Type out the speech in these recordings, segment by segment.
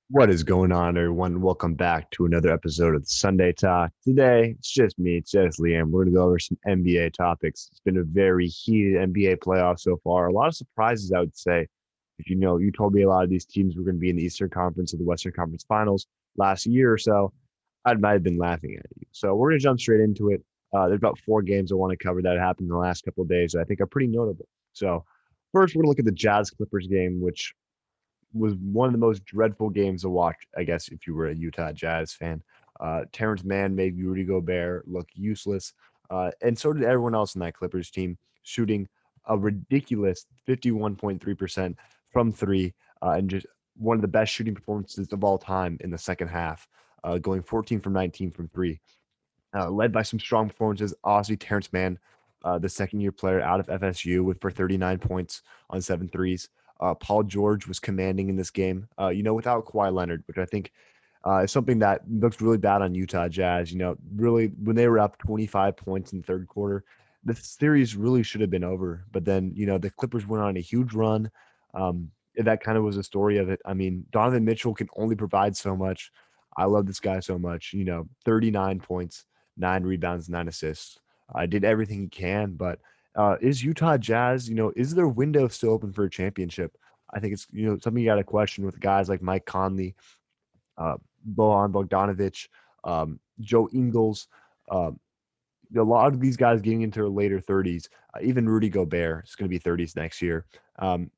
What is going on, everyone? Welcome back to another episode of the Sunday Talk. Today, it's just me, it's just Liam. We're going to go over some NBA topics. It's been a very heated NBA playoff so far. A lot of surprises, I would say. If you told me a lot of these teams were going to be in the Eastern Conference or the Western Conference Finals last year or so, I might have been laughing at you. So we're going to jump straight into it. There's about four games I want to cover that happened in the last couple of days that I think are pretty notable. So first, we're going to look at the Jazz Clippers game, which was one of the most dreadful games to watch, I guess, if you were a Utah Jazz fan. Terrence Mann made Rudy Gobert look useless, and so did everyone else in that Clippers team, shooting a ridiculous 51.3% from three, and just one of the best shooting performances of all time in the second half, going 14 from 19 from three, led by some strong performances. Obviously, Terrence Mann, the second year player out of FSU, with for 39 points on seven threes. Paul George was commanding in this game, without Kawhi Leonard, which I think is something that looks really bad on Utah Jazz. Really, when they were up 25 points in the third quarter, the series really should have been over. But then, the Clippers went on a huge run. That kind of was the story of it. I mean, Donovan Mitchell can only provide so much. I love this guy so much. 39 points, 9 rebounds, 9 assists. I did everything he can, but is Utah Jazz, is their window still open for a championship? I think it's, something you got to question with guys like Mike Conley, uh, Bohan Bogdanovic, Joe Ingles, um, a lot of these guys getting into their later 30s. Even Rudy Gobert is going to be 30s next year. Um,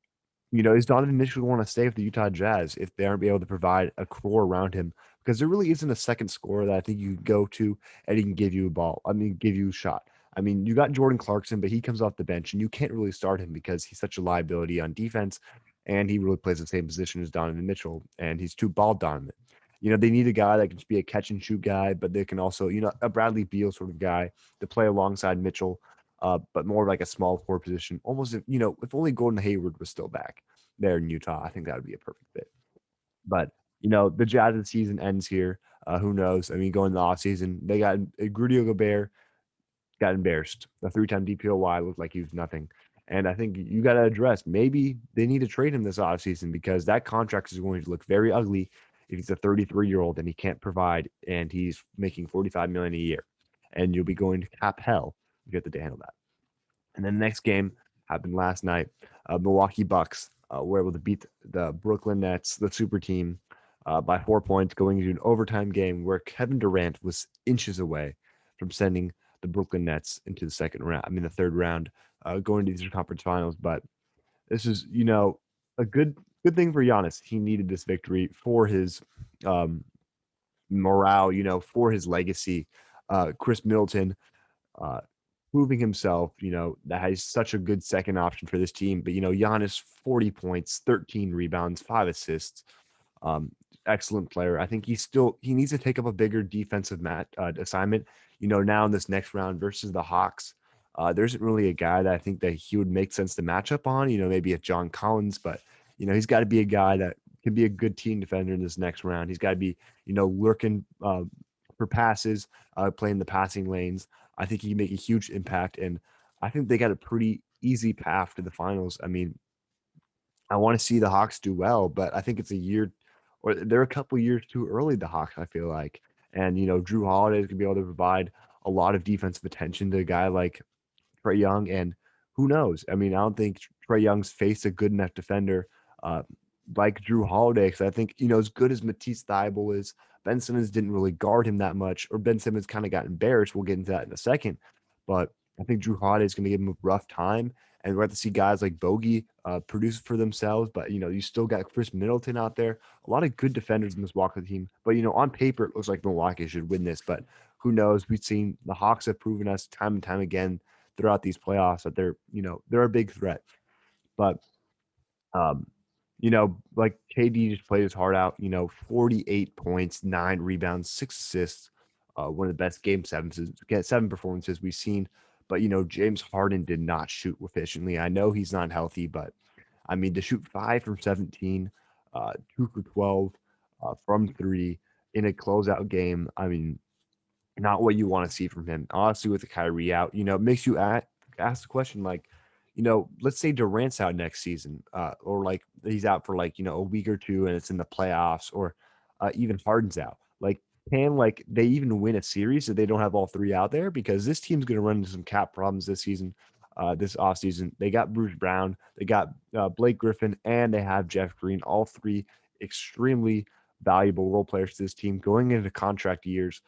is Donovan Mitchell want to stay with the Utah Jazz if they aren't be able to provide a core around him? Because there really isn't a second scorer that I think you can go to and he can give you a ball. I mean, give you a shot. I mean, you got Jordan Clarkson, but he comes off the bench and you can't really start him because he's such a liability on defense and he really plays the same position as Donovan Mitchell and he's too ball dominant. They need a guy that can just be a catch and shoot guy, but they can also, a Bradley Beal sort of guy to play alongside Mitchell, but more like a small forward position. Almost if only Gordon Hayward was still back there in Utah, I think that would be a perfect fit. But the Jazz's season ends here. Who knows? I mean, going to the offseason, they got Rudy Gobert got embarrassed. The three-time DPOY looked like he was nothing. And I think you got to address maybe they need to trade him this offseason because that contract is going to look very ugly if he's a 33-year-old and he can't provide and he's making 45 million a year. And you'll be going to cap hell if you have to handle that. And then the next game happened last night. Milwaukee Bucks were able to beat the Brooklyn Nets, the super team, by 4 points, going into an overtime game where Kevin Durant was inches away from sending the Brooklyn Nets into the second round. I mean, the third round, going to these conference finals. But this is, a good thing for Giannis. He needed this victory for his um, morale, for his legacy. Chris Middleton uh, proving himself, that has such a good second option for this team. But, Giannis, 40 points, 13 rebounds, 5 assists. Um, Excellent player. I think he needs to take up a bigger defensive assignment. Now in this next round versus the Hawks, there isn't really a guy that I think that he would make sense to match up on. Maybe a John Collins, but he's got to be a guy that can be a good team defender in this next round. He's got to be lurking for passes, playing the passing lanes. I think he can make a huge impact, and I think they got a pretty easy path to the finals. I mean, I want to see the Hawks do well, but I think it's a year or they're a couple years too early, the Hawks, I feel like. And, Drew Holiday is going to be able to provide a lot of defensive attention to a guy like Trey Young. And who knows? I mean, I don't think Trey Young's faced a good enough defender uh, like Drew Holiday. Because I think, as good as Matisse Thybulle is, Ben Simmons didn't really guard him that much, or Ben Simmons kind of got embarrassed. We'll get into that in a second. But I think Drew Holiday is going to give him a rough time. And we're going to see guys like Bogey produce for themselves. But, you still got Chris Middleton out there. A lot of good defenders in this Milwaukee team. But, on paper, it looks like Milwaukee should win this. But who knows? We've seen the Hawks have proven us time and time again throughout these playoffs that they're a big threat. But like KD just played his heart out, 48 points, 9 rebounds, 6 assists, one of the best seven performances we've seen. But James Harden did not shoot efficiently. I know he's not healthy, but I mean to shoot 5 from 17, 2 for 12 from three in a closeout game. I mean, not what you want to see from him. Honestly, with the Kyrie out, it makes you ask the question like, let's say Durant's out next season, or like he's out for like, a week or two and it's in the playoffs, or even Harden's out. Like, can like they even win a series if they don't have all three out there? Because this team's going to run into some cap problems this season, this offseason. They got Bruce Brown, they got Blake Griffin, and they have Jeff Green, all three extremely valuable role players to this team going into contract years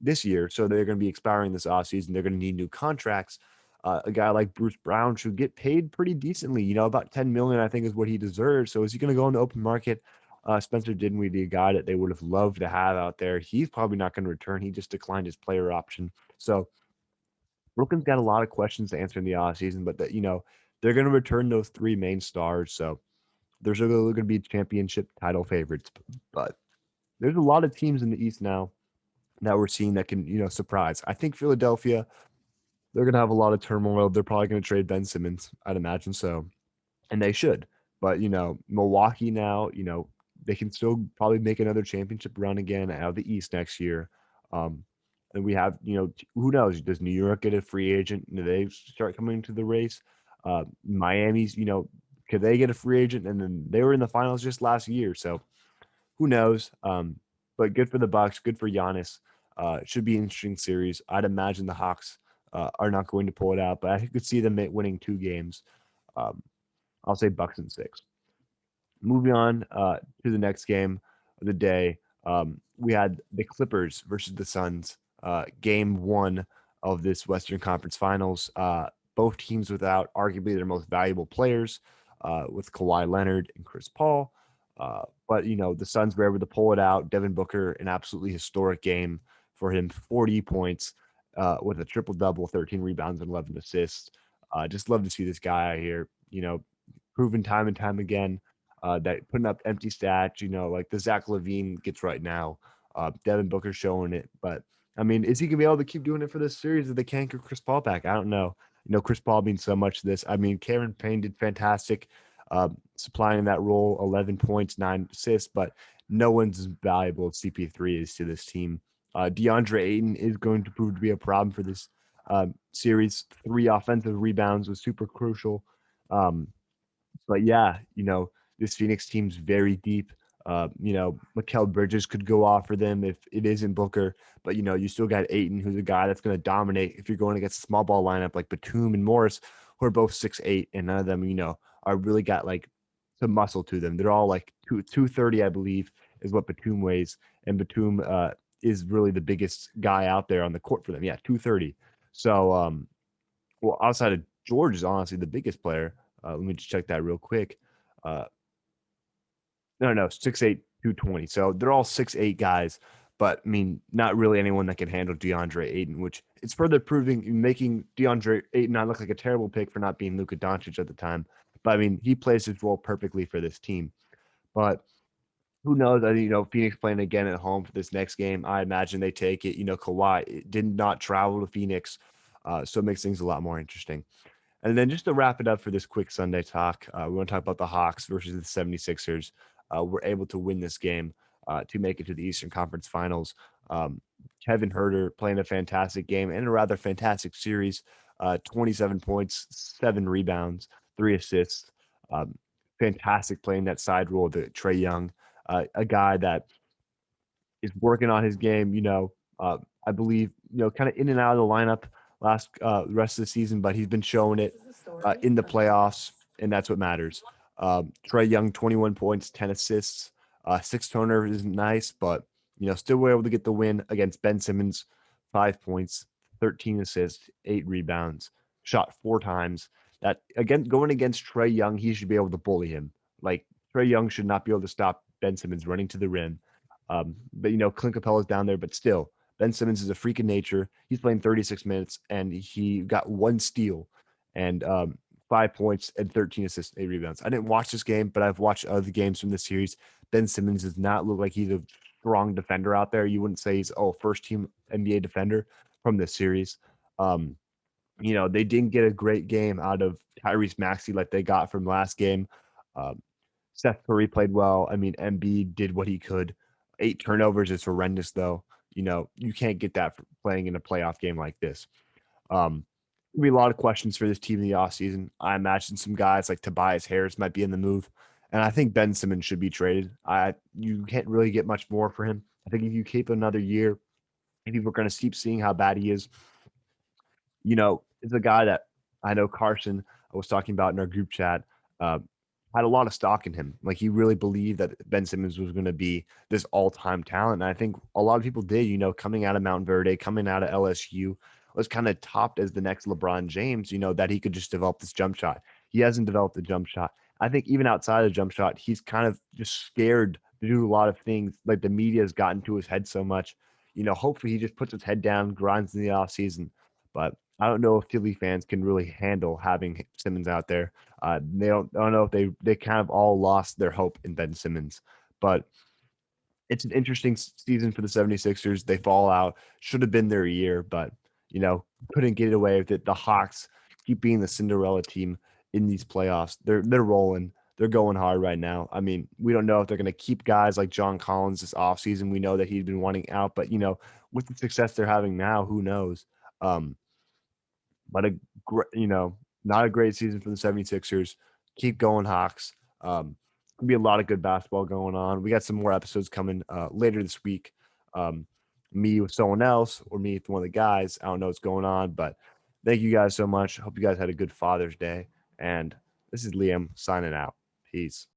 this year. So they're going to be expiring this offseason. They're going to need new contracts. A guy like Bruce Brown should get paid pretty decently, about 10 million, I think is what he deserves. So is he going to go in the open market? Spencer Dinwiddie, a guy that they would have loved to have out there. He's probably not going to return. He just declined his player option. So Brooklyn's got a lot of questions to answer in the offseason, but they're going to return those three main stars. So there's going to be championship title favorites. But there's a lot of teams in the East now that we're seeing that can, surprise. I think Philadelphia, they're going to have a lot of turmoil. They're probably going to trade Ben Simmons. I'd imagine so. And they should. But, Milwaukee now, they can still probably make another championship run again out of the East next year. And we have, who knows? Does New York get a free agent? Do they start coming into the race? Miami's, could they get a free agent? And then they were in the finals just last year. So who knows? But good for the Bucks. Good for Giannis. Should be an interesting series. I'd imagine the Hawks are not going to pull it out, but I could see them winning 2 games. Um, I'll say Bucks in 6. Moving on to the next game of the day, we had the Clippers versus the Suns. Game 1 of this Western Conference Finals. Both teams without arguably their most valuable players, with Kawhi Leonard and Chris Paul. But the Suns were able to pull it out. Devin Booker, an absolutely historic game for him, 40 points with a triple double, 13 rebounds and 11 assists. Just love to see this guy out here. Proven time and time again that putting up empty stats. Like the Zach LaVine gets right now. Devin Booker showing it, but I mean, is he gonna be able to keep doing it for this series if they can't get Chris Paul back? I don't know. Chris Paul means so much to this. I mean, Cameron Payne did fantastic supplying that role, 11 points, 9 assists, but no one's as valuable as CP3 is to this team. DeAndre Ayton is going to prove to be a problem for this series. 3 offensive rebounds was super crucial. But yeah, this Phoenix team's very deep. Mikal Bridges could go off for them if it isn't Booker, but you still got Ayton, who's a guy that's going to dominate if you're going against a small ball lineup like Batum and Morris, who are both 6'8", and none of them, are really got like some muscle to them. They're all like 230, I believe, is what Batum weighs, and Batum is really the biggest guy out there on the court for them. Yeah, 230. So, well, outside of George is honestly the biggest player. Let me just check that real quick. Uh, no, 6'8", 220. So they're all 6'8" guys, but I mean, not really anyone that can handle DeAndre Ayton, which it's further proving, making DeAndre Ayton not look like a terrible pick for not being Luka Doncic at the time. But I mean, he plays his role perfectly for this team. But who knows? I think, Phoenix playing again at home for this next game. I imagine they take it. Kawhi did not travel to Phoenix, so it makes things a lot more interesting. And then just to wrap it up for this quick Sunday talk, we want to talk about the Hawks versus the 76ers. We're able to win this game to make it to the Eastern Conference Finals. Kevin Huerter playing a fantastic game and a rather fantastic series. 27 points, 7 rebounds, 3 assists. Fantastic playing that side role to Trae Young, a guy that is working on his game. I believe, kind of in and out of the lineup last rest of the season, but he's been showing it in the playoffs, and that's what matters. Trae Young, 21 points, 10 assists, 6 turnovers is nice, but still were able to get the win against Ben Simmons, 5 points, 13 assists, 8 rebounds, shot 4 times. That again, going against Trae Young, he should be able to bully him. Like Trae Young should not be able to stop Ben Simmons running to the rim. But Clint Capella's down there, but still, Ben Simmons is a freak of nature. He's playing 36 minutes and he got 1 steal and 5 points and 13 assists, 8 rebounds. I didn't watch this game, but I've watched other games from this series. Ben Simmons does not look like he's a strong defender out there. You wouldn't say he's first team NBA defender from this series. They didn't get a great game out of Tyrese Maxey like they got from last game. Um, Steph Curry played well. I mean, Embiid did what he could. 8 turnovers is horrendous, though. You can't get that for playing in a playoff game like this. Um, There'll be a lot of questions for this team in the offseason. I imagine some guys like Tobias Harris might be in the move. And I think Ben Simmons should be traded. You can't really get much more for him. I think if you keep another year, and people are going to keep seeing how bad he is, it's a guy that I know Carson I was talking about in our group chat, uh, had a lot of stock in him. Like he really believed that Ben Simmons was going to be this all-time talent. And I think a lot of people did, coming out of Mount Verde, coming out of LSU, was kind of topped as the next LeBron James, that he could just develop this jump shot. He hasn't developed the jump shot. I think even outside of the jump shot, he's kind of just scared to do a lot of things. Like the media has gotten to his head so much. Hopefully he just puts his head down, grinds in the offseason. But I don't know if Philly fans can really handle having Simmons out there. I don't know if they kind of all lost their hope in Ben Simmons, but it's an interesting season for the 76ers. They fall out. Should have been their year, but couldn't get away with it. The Hawks keep being the Cinderella team in these playoffs. They're rolling. They're going hard right now. I mean, we don't know if they're going to keep guys like John Collins this offseason. We know that he's been wanting out, but with the success they're having now, who knows? Um, but not a great season for the 76ers. Keep going, Hawks. Could be a lot of good basketball going on. We got some more episodes coming later this week. Me with someone else or me with one of the guys. I don't know what's going on, but thank you guys so much. Hope you guys had a good Father's Day. And this is Liam signing out. Peace.